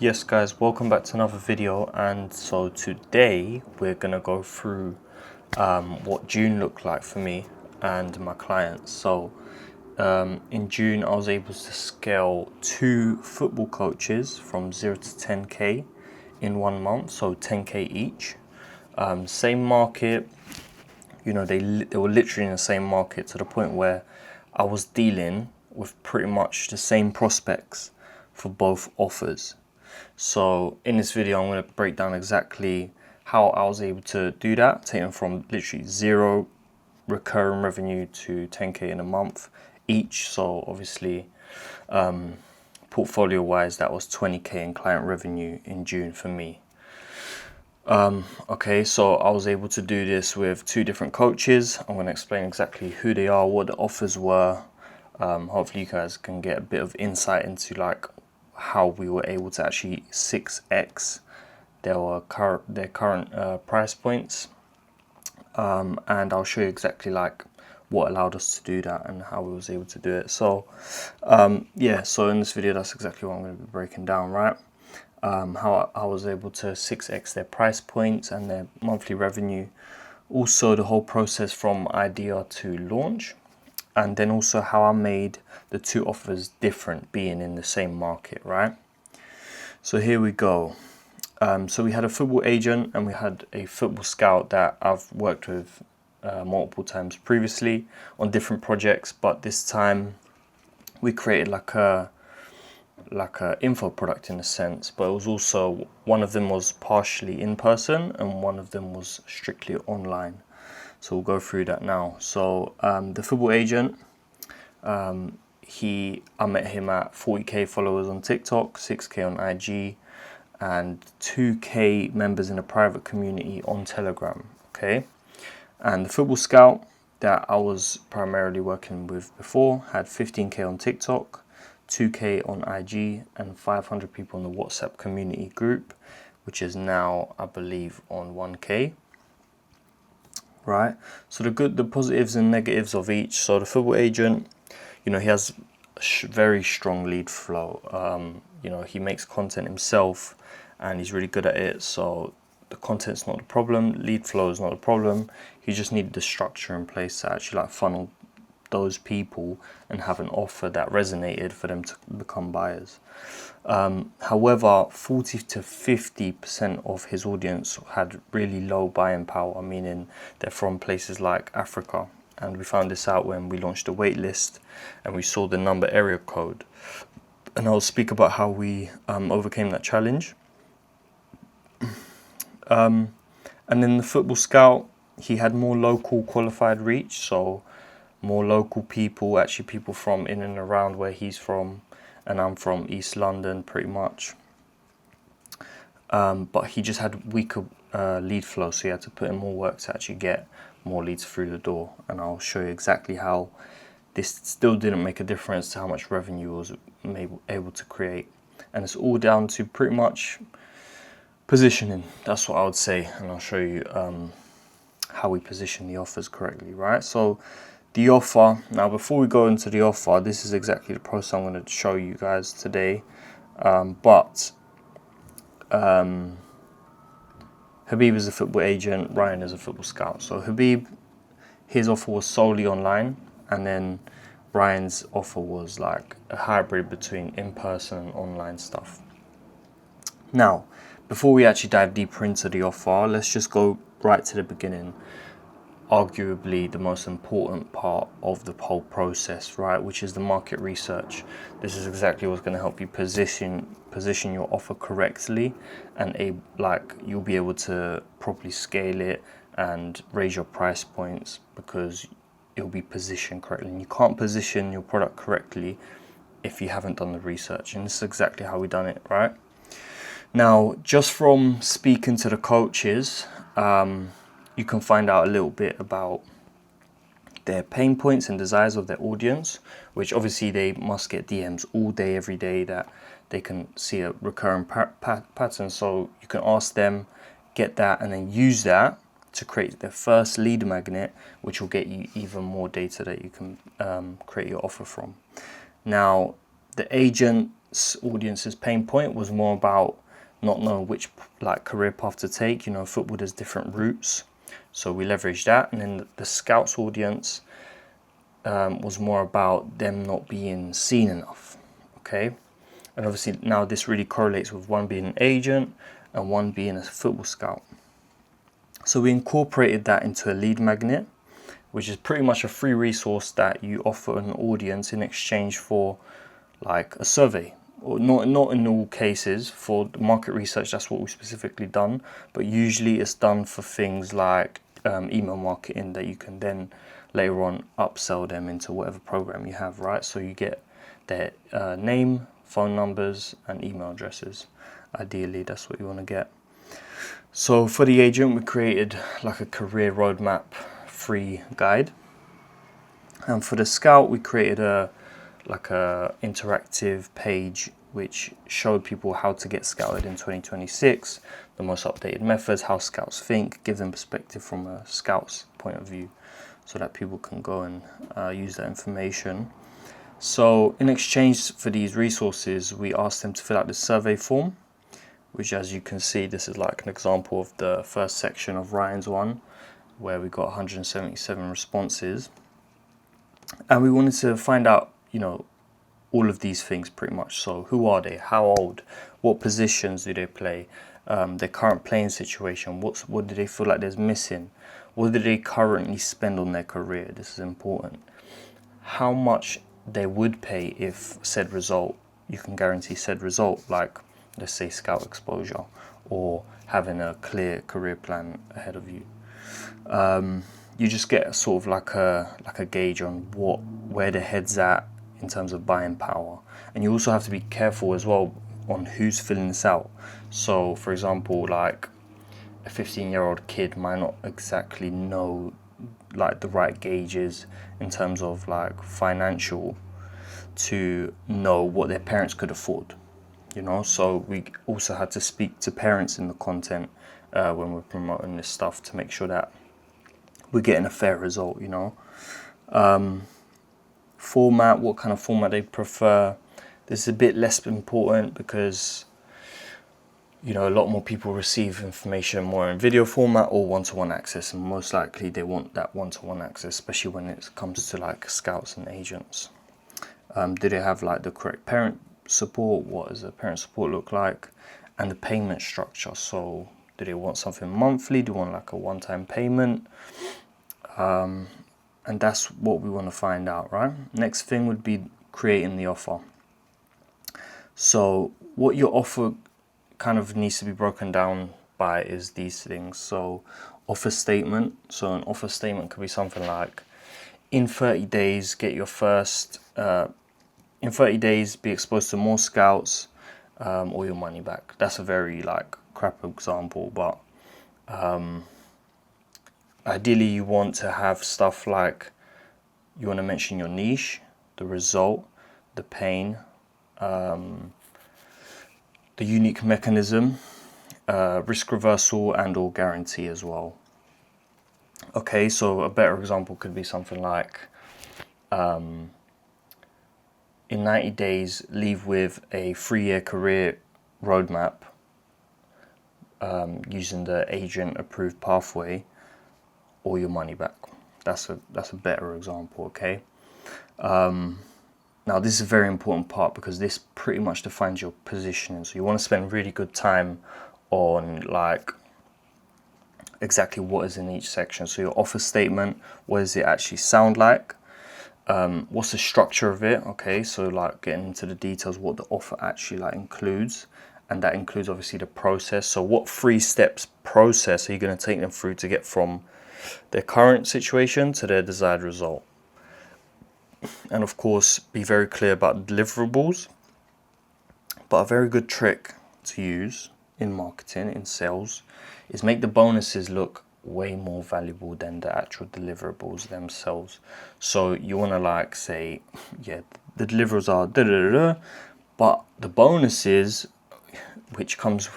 Yes guys, welcome back to another video. And so today we're gonna go through what June looked like for me and my clients. So in June I was able to scale 2 football coaches from 0 to 10k in 1 month, so 10k each. Same market, you know, they were literally in the same market, to the point where I was dealing with pretty much the same prospects for both offers. So in this video, I'm going to break down exactly how I was able to do that, taking from literally 0 recurring revenue to 10k in a month each. So obviously, portfolio wise, that was 20k in client revenue in June for me. Okay, so I was able to do this with 2 different coaches. I'm going to explain exactly who they are, what the offers were. Hopefully you guys can get a bit of insight into like how we were able to actually 6x their current price points, and I'll show you exactly like what allowed us to do that and how we was able to do it. So yeah, so in this video that's exactly what I'm going to be breaking down, right? How I was able to 6x their price points and their monthly revenue, also the whole process from idea to launch, and then also how I made the 2 offers different being in the same market, right? So here we go. So we had a football agent and we had a football scout that I've worked with multiple times previously on different projects, but this time we created like a info product in a sense, but it was also, one of them was partially in person and one of them was strictly online. So we'll go through that now. So the football agent, I met him at 40k followers on TikTok, 6k on IG, and 2k members in a private community on Telegram. Okay, and the football scout that I was primarily working with before had 15k on TikTok, 2k on IG, and 500 people in the WhatsApp community group, which is now I believe on 1k. Right, so the positives and negatives of each. So the football agent, you know, he has very strong lead flow. You know, he makes content himself and he's really good at it. So the content's not the problem, lead flow is not the problem. He just needed the structure in place to actually like funnel those people and have an offer that resonated for them to become buyers. However, 40 to 50% of his audience had really low buying power, meaning they're from places like Africa. And we found this out when we launched a wait list and we saw the number area code. And I'll speak about how we overcame that challenge. And then the football scout, he had more local qualified reach, so more local people, actually people from in and around where he's from, and I'm from East London pretty much. But he just had weaker lead flow, so he had to put in more work to actually get more leads through the door. And I'll show you exactly how this still didn't make a difference to how much revenue I was able to create. And it's all down to pretty much positioning, that's what I would say. And I'll show you how we position the offers correctly, right? So the offer, now before we go into the offer, this is exactly the process I'm going to show you guys today. Habib is a football agent, Ryan is a football scout. So Habib, his offer was solely online, and then Ryan's offer was like a hybrid between in-person and online stuff. Now, before we actually dive deeper into the offer, let's just go right to the beginning. Arguably the most important part of the whole process, right, which is the market research. This is exactly what's going to help you position your offer correctly, and you'll be able to properly scale it and raise your price points because it'll be positioned correctly. And you can't position your product correctly if you haven't done the research, and this is exactly how we done it, right? Now, just from speaking to the coaches, you can find out a little bit about their pain points and desires of their audience, which obviously they must get DMs all day, every day, that they can see a recurring pattern. So you can ask them, get that, and then use that to create their first lead magnet, which will get you even more data that you can create your offer from. Now, the agent, audience's pain point was more about not knowing which like career path to take. You know, football has different routes, so we leveraged that. And then the scouts audience was more about them not being seen enough. Okay, and obviously now this really correlates with one being an agent and one being a football scout. So we incorporated that into a lead magnet, which is pretty much a free resource that you offer an audience in exchange for like a survey. Or not in all cases. For market research, that's what we've specifically done, but usually it's done for things like email marketing that you can then later on upsell them into whatever program you have, right? So you get their name, phone numbers and email addresses. Ideally that's what you want to get. So for the agent, we created like a career roadmap free guide, and for the scout we created a interactive page which showed people how to get scouted in 2026, the most updated methods, how scouts think, give them perspective from a scout's point of view, so that people can go and use that information. So in exchange for these resources, we asked them to fill out the survey form, which, as you can see, this is like an example of the first section of Ryan's one, where we got 177 responses. And we wanted to find out, you know, all of these things pretty much. So who are they? How old? What positions do they play? Their current playing situation. What do they feel like there's missing? What do they currently spend on their career? This is important. How much they would pay if said result, you can guarantee said result, like let's say scout exposure or having a clear career plan ahead of you. You just get sort of like a gauge on where their head's at in terms of buying power. And you also have to be careful as well on who's filling this out. So for example, like a 15-year-old kid might not exactly know like the right gauges in terms of like financial to know what their parents could afford, you know. So we also had to speak to parents in the content when we're promoting this stuff to make sure that we're getting a fair result, you know. Format, what kind of format they prefer. This is a bit less important because, you know, a lot more people receive information more in video format or one-to-one access, and most likely they want that one-to-one access, especially when it comes to like scouts and agents. Do they have like the correct parent support? What does the parent support look like? And the payment structure. So do they want something monthly? Do they want like a one-time payment? And that's what we want to find out, right? Next thing would be creating the offer. So what your offer kind of needs to be broken down by is these things. So offer statement. So an offer statement could be something like, in 30 days, get your first, in 30 days, be exposed to more scouts, or your money back. That's a very like crap example, but ideally you want to have stuff like, you want to mention your niche, the result, the pain, the unique mechanism, risk reversal and or guarantee as well. Okay, so a better example could be something like, in 90 days, leave with a 3-year career roadmap using the agent approved pathway, or your money back. That's a better example, okay? Now this is a very important part because this pretty much defines your positioning. So you want to spend really good time on like exactly what is in each section. So your offer statement, what does it actually sound like? What's the structure of it? Okay, so like getting into the details, what the offer actually like includes, and that includes obviously the process. So what 3 steps process are you going to take them through to get from their current situation to their desired result? And of course, be very clear about deliverables. But a very good trick to use in marketing, in sales, is make the bonuses look way more valuable than the actual deliverables themselves. So you want to like say, yeah, the deliverables are da da da, but the bonuses, which comes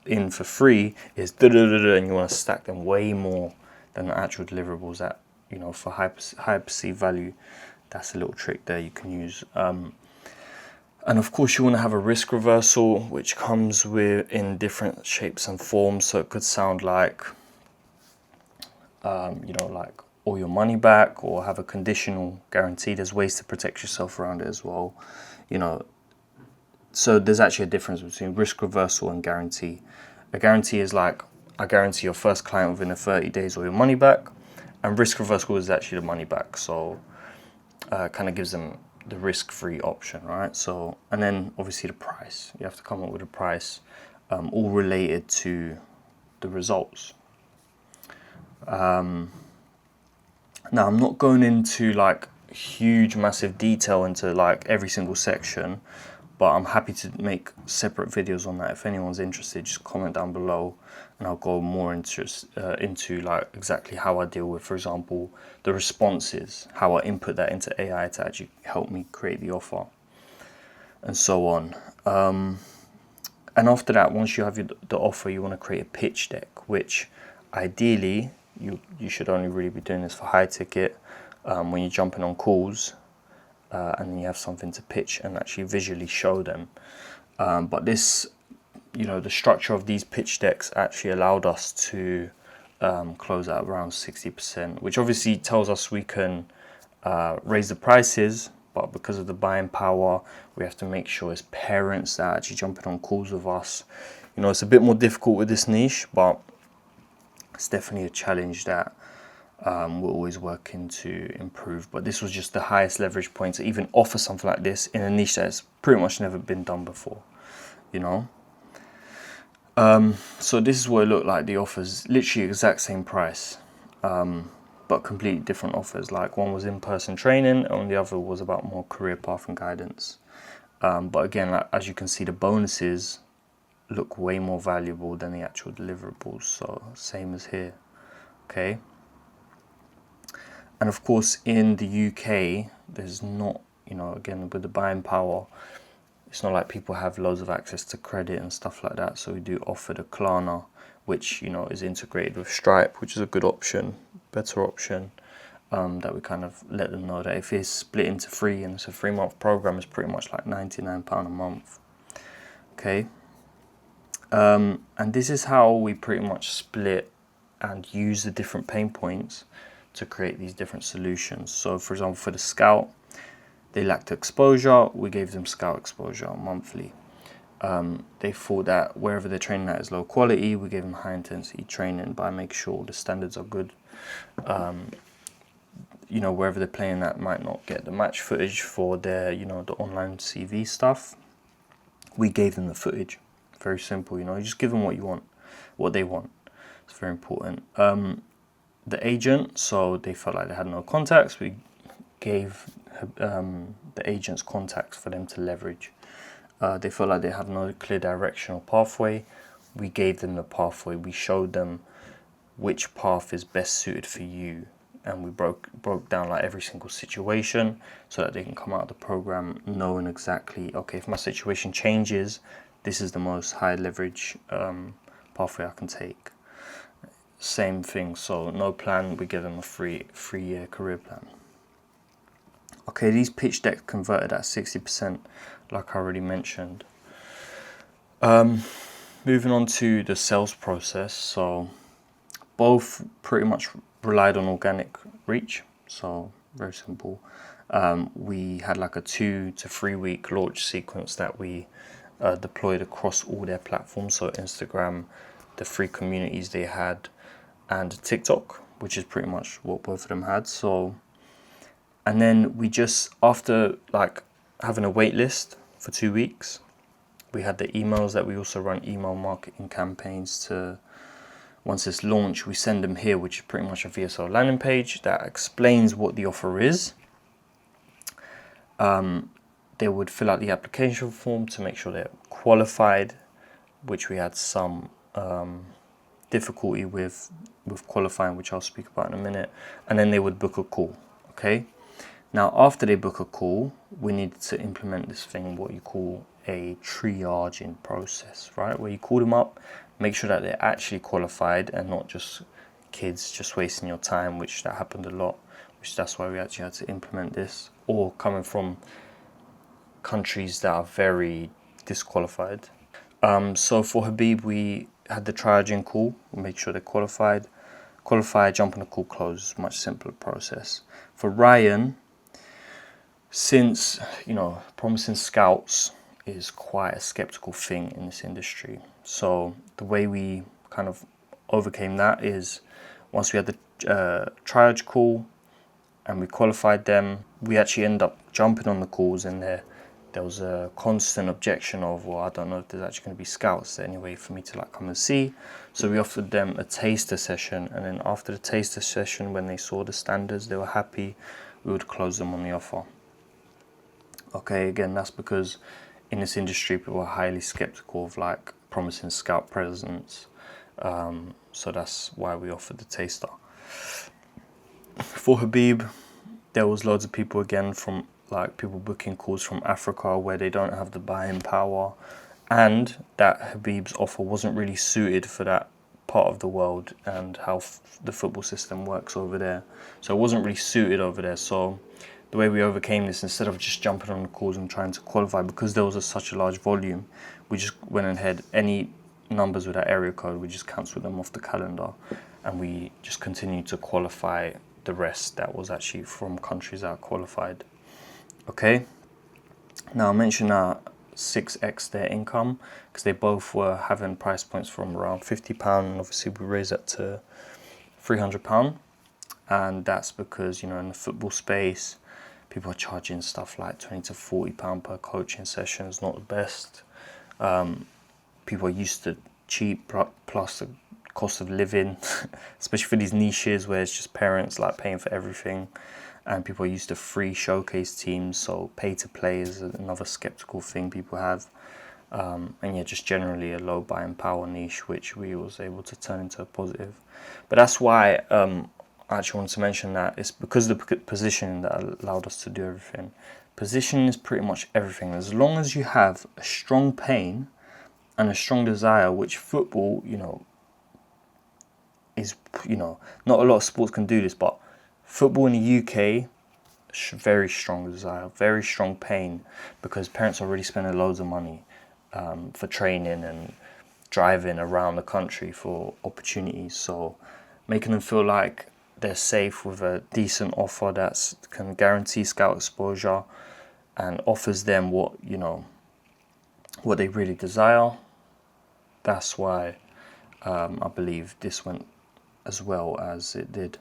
in for free, is da da da, and you want to stack them way more than the actual deliverables that, you know, for high perceived value. That's a little trick there you can use. And of course you want to have a risk reversal, which comes in different shapes and forms. So it could sound like, like all your money back, or have a conditional guarantee. There's ways to protect yourself around it as well. So there's actually a difference between risk reversal and guarantee. A guarantee is like, I guarantee your first client within 30 days or your money back. And risk reversal is actually the money back. So kind of gives them the risk-free option, right? So, and then obviously the price. You have to come up with a price, all related to the results. Now, I'm not going into like huge, massive detail into like every single section, but I'm happy to make separate videos on that. If anyone's interested, just comment down below, and I'll go more into like exactly how I deal with, for example, the responses, how I input that into AI to actually help me create the offer, and so on. And after that, once you have the offer, you want to create a pitch deck, which ideally you should only really be doing this for high ticket, when you're jumping on calls, and then you have something to pitch and actually visually show them. But this, the structure of these pitch decks actually allowed us to close at around 60%, which obviously tells us we can raise the prices, but because of the buying power, we have to make sure it's parents that are actually jumping on calls with us. It's a bit more difficult with this niche, but it's definitely a challenge that we're always working to improve. But this was just the highest leverage point to even offer something like this in a niche that's pretty much never been done before, So this is what it looked like. The offers, literally exact same price, but completely different offers. Like one was in-person training and the other was about more career path and guidance. But again, like, as you can see, the bonuses look way more valuable than the actual deliverables. So same as here, okay? And of course, in the UK, there's not, again, with the buying power, it's not like people have loads of access to credit and stuff like that. So we do offer the Klarna, which, is integrated with Stripe, which is a good option, better option, that we kind of let them know that if it's split into 3 and it's a 3-month program, it's pretty much like £99 a month. Okay. And this is how we pretty much split and use the different pain points to create these different solutions. So for example, for the Scout, they lacked exposure. We gave them Scout exposure monthly. They thought that wherever they're training at is low quality. We gave them high intensity training by making sure the standards are good. Wherever they're playing that might not get the match footage for their, the online CV stuff. We gave them the footage. Very simple, you just give them what they want. It's very important. The agent, so they felt like they had no contacts. We gave the agent's contacts for them to leverage. They felt like they have no clear direction or pathway. We gave them the pathway. We showed them which path is best suited for you, and we broke down like every single situation so that they can come out of the program knowing exactly, okay, if my situation changes, this is the most high leverage pathway I can take. Same thing, so no plan, we give them a three-year career plan. Okay, these pitch decks converted at 60%, like I already mentioned. Moving on to the sales process, so both pretty much relied on organic reach, so very simple. We had like a 2 to 3 week launch sequence that we deployed across all their platforms, so Instagram, the 3 communities they had, and TikTok, which is pretty much what both of them had. So, and then we just, after like having a wait list for 2 weeks, we had the emails that we also run email marketing campaigns to. Once it's launched, we send them here, which is pretty much a VSL landing page that explains what the offer is. They would fill out the application form to make sure they're qualified, which we had some difficulty with qualifying, which I'll speak about in a minute. And then they would book a call, okay? Now, after they book a call, we needed to implement this thing, what you call a triaging process, right? Where you call them up, make sure that they're actually qualified and not just kids just wasting your time, which that happened a lot, which that's why we actually had to implement this. Or coming from countries that are very disqualified. So for Habib, we had the triaging call, we made sure they qualified, jump on the call, close, much simpler process. For Ryan, since, promising scouts is quite a skeptical thing in this industry. So the way we kind of overcame that is once we had the triage call and we qualified them, we actually end up jumping on the calls, and there was a constant objection of, well, I don't know if there's actually going to be scouts there anyway for me to come and see. So we offered them a taster session, and then after the taster session, when they saw the standards, they were happy, we would close them on the offer. Okay, again, that's because in this industry, people are highly skeptical of promising scout presence. So that's why we offered the taster. For Habib, there was loads of people again from people booking calls from Africa where they don't have the buying power, and that Habib's offer wasn't really suited for that part of the world and how the football system works over there. So it wasn't really suited over there. So the way we overcame this, instead of just jumping on the calls and trying to qualify, because there was such a large volume, we just went ahead, any numbers with that area code, we just cancelled them off the calendar, and we just continued to qualify the rest that was actually from countries that are qualified. Okay, now I mentioned 6x their income because they both were having price points from around £50, and obviously we raised that to £300, and that's because in the football space, people are charging stuff like £20 to £40 per coaching session. It's not the best. People are used to cheap plus the cost of living, especially for these niches where it's just parents paying for everything, and people are used to free showcase teams, so pay to play is another skeptical thing people have. And yeah, just generally a low buying power niche, which we was able to turn into a positive. But that's why I actually wanted to mention that it's because of the positioning that allowed us to do everything. Positioning is pretty much everything. As long as you have a strong pain and a strong desire, which football, is, not a lot of sports can do this, but football in the UK, very strong desire, very strong pain, because parents are already spending loads of money for training and driving around the country for opportunities. So making them feel like they're safe with a decent offer that can guarantee scout exposure and offers them what they really desire. That's why I believe this went as well as it did.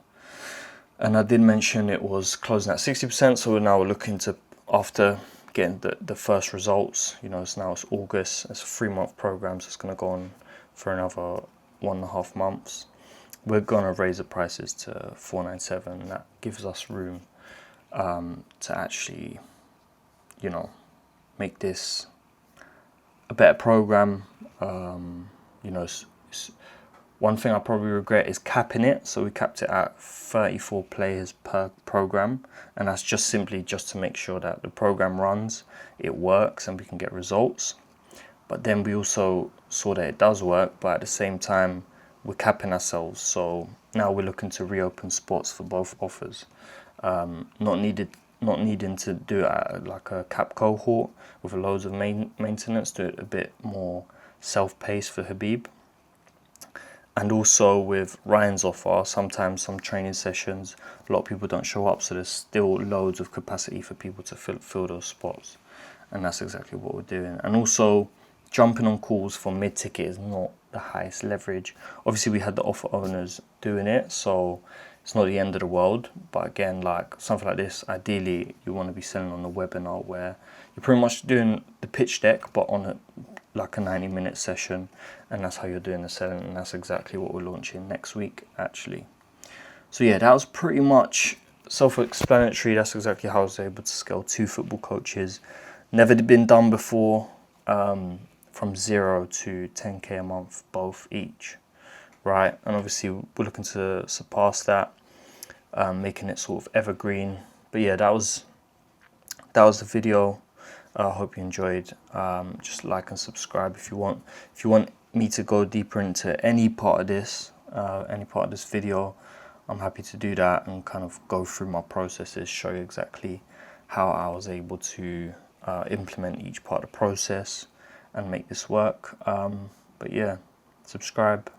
And I did mention it was closing at 60%, so we're looking to, after getting the first results, it's August, it's a 3-month program, so it's going to go on for another 1.5 months. We're going to raise the prices to $497. That gives us room to actually, make this a better program. One thing I probably regret is capping it. So we capped it at 34 players per program, and that's just simply to make sure that the program runs, it works, and we can get results. But then we also saw that it does work, but at the same time, we're capping ourselves. So now we're looking to reopen spots for both offers. Not needing to do it at a cap cohort with loads of maintenance, do it a bit more self-paced for Habib. And also with Ryan's offer, sometimes some training sessions, a lot of people don't show up, so there's still loads of capacity for people to fill those spots. And that's exactly what we're doing. And also, jumping on calls for mid-ticket is not the highest leverage. Obviously, we had the offer owners doing it, so it's not the end of the world. But again, something like this, ideally, you want to be selling on the webinar where you're pretty much doing the pitch deck, but on a 90-minute session, and that's how you're doing the selling, and that's exactly what we're launching next week, actually. So yeah, that was pretty much self-explanatory. That's exactly how I was able to scale 2 football coaches. Never been done before, from 0 to 10k a month, both each, right? And obviously we're looking to surpass that, making it sort of evergreen. But yeah, that was the video. I hope you enjoyed. Just like and subscribe if you want. If you want me to go deeper into any part of this video, I'm happy to do that and kind of go through my processes, show you exactly how I was able to implement each part of the process and make this work. But yeah, subscribe,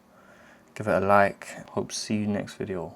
give it a like. Hope to see you next video.